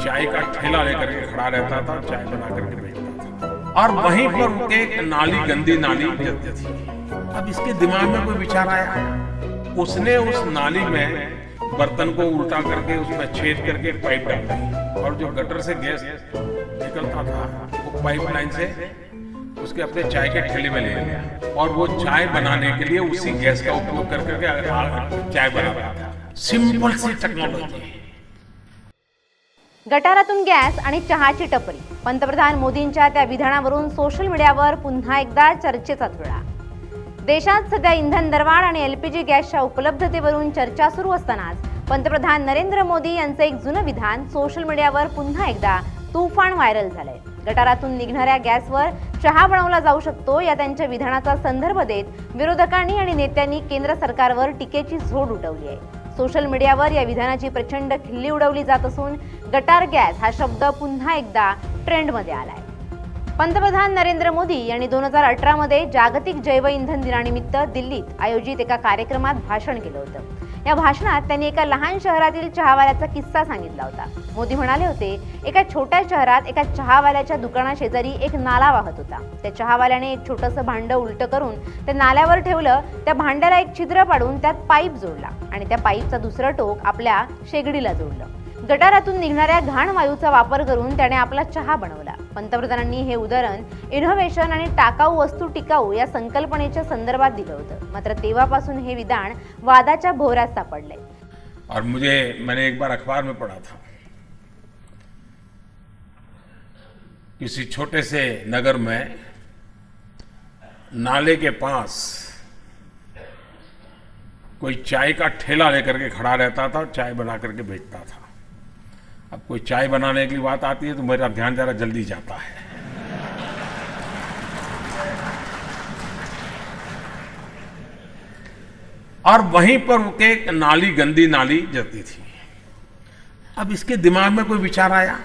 चाय का ठेला लेकर के खड़ा रहता था, चाय बना करके बेचता था, और वहीं पर उनके एक नाली, गंदी नाली जलती थी। अब इसके दिमाग में कोई विचार आया, उसने उस नाली में बर्तन को उल्टा करके उसमें छेद करके एक पाइप डाल दी, और जो गटर से गैस निकलता था वो पाइपलाइन से उसके अपने चाय के ठेले में ले लिया, और वो चाय बनाने के लिए उसी गैस का उपयोग कर करके चाय बनाता था। सिंपल सी टेक्नॉलॉजी। गटारातून गॅस आणि चहाची टपरी, पंतप्रधान मोदींच्या त्या विधानावरून सोशल मीडियावर पुन्हा एकदा चर्चेचा धुळा। देशात सध्या इंधन दरवाढ आणि एलपीजी गॅसच्या उपलब्धतेवरून चर्चा सुरू असतानाच पंतप्रधान नरेंद्र मोदी यांचे एक जुनं विधान सोशल मीडियावर पुन्हा एकदा तुफान व्हायरल झालंय। गटारातून निघणाऱ्या गॅसवर चहा बनवला जाऊ शकतो या त्यांच्या विधानाचा संदर्भ देत विरोधकांनी आणि नेत्यांनी केंद्र सरकारवर टीकेची झोड उठवली आहे। सोशल मीडियावर या विधानाची प्रचंड खिल्ली उडवली जात असून गटार गॅस हा शब्द पुन्हा एकदा ट्रेंडमध्ये आलाय। पंतप्रधान नरेंद्र मोदी यांनी 2018 मध्ये जागतिक जैव इंधन दिनानिमित्त दिल्लीत आयोजित एका कार्यक्रमात भाषण केलं होतं। या भाषणात त्यांनी एका लहान शहरातील चहावाल्याचा किस्सा सांगितला होता। मोदी म्हणाले होते, एका छोट्या शहरात एका चहावाल्याच्या दुकानाशेजारी एक नाला वाहत होता। त्या चहावाल्याने एक छोटंसं भांडं उलटं करून त्या नाल्यावर ठेवलं, त्या भांड्याला एक छिद्र पाडून त्यात पाईप जोडला आणि त्या पाईपचं दुसरं टोक आपल्या शेगडीला जोडलं। गटारातून निघणाऱ्या घाण वायूचा वापर करून त्याने आपला चहा बनवला। पंतप्रधानांनी हे उदाहरण इनोव्हेशन आणि टाकाऊ वस्तू टिकाऊ या संकल्पनेच्या संदर्भात दिलं होतं। मात्र तेव्हापासून हे विधान वादाच्या भोवऱ्यात सापडले। और मैंने एक बार अखबार में पढ़ा था, किसी छोटे से नगर में नाले के पास कोई चाय का ठेला लेकर के खड़ा रहता था, चाय बना करके बेचता था। अब कोई चाय बनाने की बात आती है तो मेरा ध्यान जरा जल्दी जाता है। और वहीं पर उनके एक नाली, गंदी नाली जलती थी। अब इसके दिमाग में कोई विचार आया,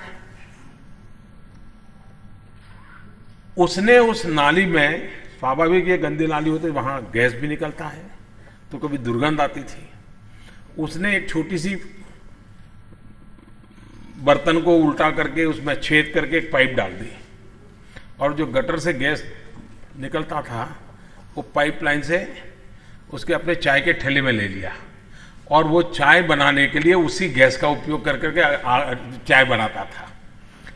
उसने उस नाली में, स्वाभाविक ये गंदी नाली होती, वहां गैस भी निकलता है तो कभी दुर्गंध आती थी, उसने एक छोटी सी बर्तन को उल्टा करके उसमें छेद करके एक पाइप डाल दी, और जो गटर से गैस निकलता था वो पाइपलाइन से उसके अपने चाय के ठेले में ले लिया, और वो चाय बनाने के लिए उसी गैस का उपयोग कर करके चाय बनाता था।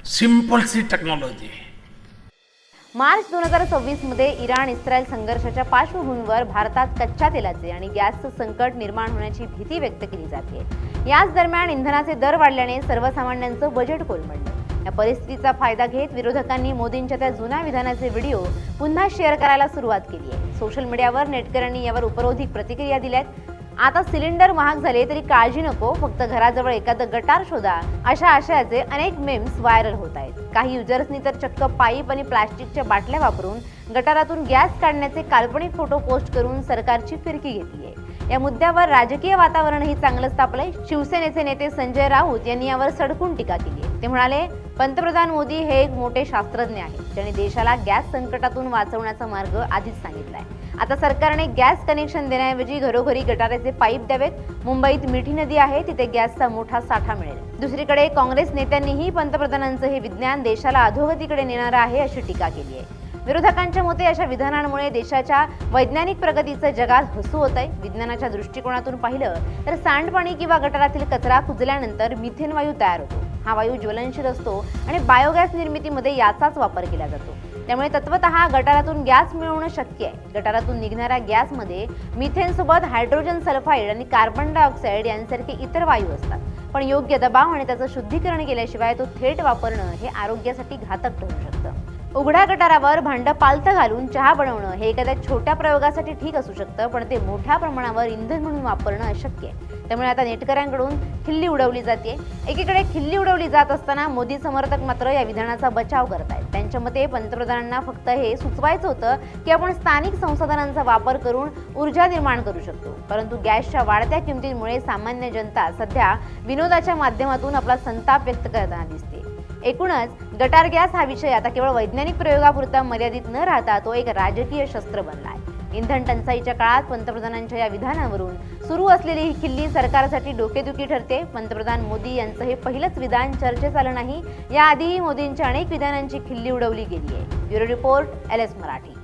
सिंपल सी टेक्नॉलॉजी। मार्च 2026 मध्ये इराण इस्रायल संघर्षाच्या पार्श्वभूमीवर भारतात कच्च्या तेलाचे आणि गॅसचं संकट निर्माण होण्याची भीती व्यक्त केली जाते। याच दरम्यान इंधनाचे दर वाढल्याने सर्वसामान्यांचं बजेट कोलमडलं। या परिस्थितीचा फायदा घेत विरोधकांनी मोदींच्या त्या जुन्या विधानाचे व्हिडिओ पुन्हा शेअर करायला सुरुवात केली आहे। सोशल मीडियावर नेटकऱ्यांनी यावर उपरोधिक प्रतिक्रिया दिल्यात। आता सिलेंडर महाग झाले तरी काळजी नको, फक्त घराजवळ एखादं गटार शोधा, अशा आशयाचे अनेक मेम्स व्हायरल होत आहेत। काही युजर्सनी तर चक्क पाईप आणि प्लास्टिकच्या बाटल्या वापरून गटारातून गॅस काढण्याचे काल्पनिक फोटो पोस्ट करून सरकारची फिरकी घेतली आहे। या मुद्द्यावर राजकीय वातावरणही चांगलंच तापलंय। शिवसेनेचे नेते संजय राऊत यांनी यावर सडकून टीका केली आहे। ते म्हणाले, पंतप्रधान मोदी हे एक मोठे शास्त्रज्ञ आहेत, ज्यांनी देशाला गॅस संकटातून वाचवण्याचा मार्ग आधीच सांगितलाय। आता सरकारने गॅस कनेक्शन देण्याऐवजी घरोघरी गटाराचे पाईप द्यावेत। मुंबईत मिठी नदी आहे, तिथे गॅसचा मोठा साठा मिळेल। दुसरीकडे काँग्रेस नेत्यांनीही पंतप्रधानांचं हे विज्ञान देशाला अधोगतीकडे नेणारं आहे अशी टीका केली आहे। विरोधकांच्या मते अशा विधानांमुळे देशाच्या वैज्ञानिक प्रगतीचं जगात हसू होत आहे। विज्ञानाच्या दृष्टिकोनातून पाहिलं तर सांडपाणी किंवा गटारातील कचरा कुजल्यानंतर मिथेन वायू तयार होतो। हा वायू ज्वलनशील असतो आणि बायोगॅस निर्मितीमध्ये याचाच वापर केला जातो। त्यामुळे तत्वतः गटारातून गॅस मिळवणं शक्य आहे। गटारातून निघणाऱ्या गॅसमध्ये मिथेन सोबत हायड्रोजन सल्फाइड आणि कार्बन डायऑक्साइड यांसारखे इतर वायू असतात, पण योग्य दबाव आणि त्याचं शुद्धीकरण केल्याशिवाय तो थेट वापरणं हे आरोग्यासाठी घातक ठरू शकतं। उघड्या गटारावर भांडं पालतं घालून चहा बनवणं हे एखाद्या छोट्या प्रयोगासाठी ठीक असू शकतं, पण ते मोठ्या प्रमाणावर इंधन म्हणून वापरणं अशक्य आहे। त्यामुळे आता नेटकऱ्यांकडून खिल्ली उडवली जाते। एकीकडे खिल्ली उडवली जात असताना मोदी समर्थक मात्र या विधानाचा बचाव करतायत। त्यांच्या मते पंतप्रधानांना फक्त हे सुचवायचं होतं की आपण स्थानिक संसाधनांचा वापर करून ऊर्जा निर्माण करू शकतो, परंतु गॅसच्या वाढत्या किमतींमुळे सामान्य जनता सध्या विनोदाच्या माध्यमातून आपला संताप व्यक्त करताना दिसते। एकूणच गटार गॅस हा विषय आता केवळ वैज्ञानिक प्रयोगापुरता मर्यादित न राहता तो एक राजकीय शस्त्र बनला आहे। इंधन टंचाईच्या काळात पंतप्रधानांच्या या विधानावरून सुरू असलेली ही खिल्ली सरकारसाठी डोकेदुखी ठरते. पंतप्रधान मोदी यांचं हे पहिलंच विधान चर्चेत आलं नाही. याआधीही मोदींच्या अनेक विधानांची खिल्ली उडवली गेली आहे. Bureau report, LS Marathi.